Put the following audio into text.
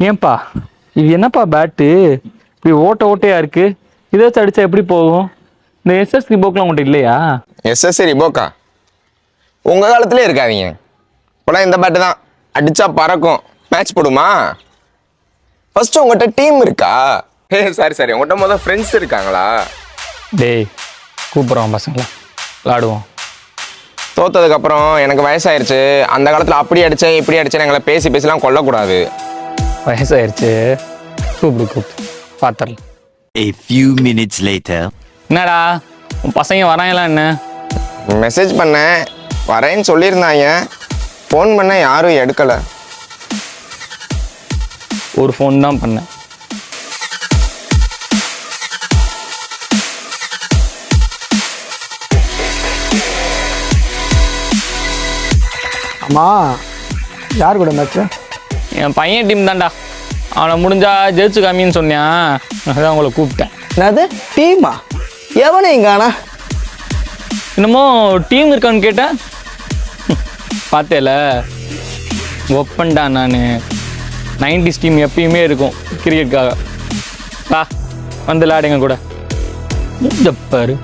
ஏன்பா இது என்னப்பா பேட்டு இப்படி ஓட்டையா இருக்கு? இதை வச்சு அடிச்சா எப்படி போகும்? இந்த எஸ்எஸ் ரிபோக்லாம் உங்கள்கிட்ட இல்லையா? எஸ்எஸ்சி ரிபோக்கா உங்கள் காலத்துலேயே இருக்காதீங்க. இப்போலாம் இந்த பேட்டு தான் அடித்தா பறக்கும். மேட்ச் போடுமா? ஃபர்ஸ்ட் உங்கள்கிட்ட டீம் இருக்கா? சரி உங்கள்கிட்ட முதல் ஃப்ரெண்ட்ஸ் இருக்காங்களா? டேய் கூப்பிட்றோம் பசங்களா, விளாடுவோம். தோத்ததுக்கப்புறம் எனக்கு வயசாயிருச்சு, அந்த காலத்தில் அப்படி அடித்தேன் இப்படி அடித்தேன் எங்களை பேசிலாம் கொல்லக்கூடாது. வயசாயிருச்சு, கூப்பிடு பார்த்துடலாம். A few minutes later. என்னடா உன் பசங்க வராங்களா என்ன? மெசேஜ் பண்ணேன் வரேன்னு சொல்லியிருந்தாங்க, ஃபோன் பண்ண யாரும் எடுக்கலை. ஒரு ஃபோன் தான் பண்ணேன். அம்மா யார் கூட மேட்ச்சு? என் பையன் டீம் தான்டா, அவனை முடிஞ்சா ஜெயிச்சு காமின்னு சொன்னான், அதான் உங்களை கூப்பிட்டேன். என்னது டீமா? எவனே இங்கானா? என்னமோ டீம் இருக்கான்னு கேட்டேன். பார்த்தேல ஒப்பன்டா, நான் 90s டீம் எப்பயுமே இருக்கும் கிரிக்கெட்டுக்காக. வந்து விளையாடுங்க கூட. பாரு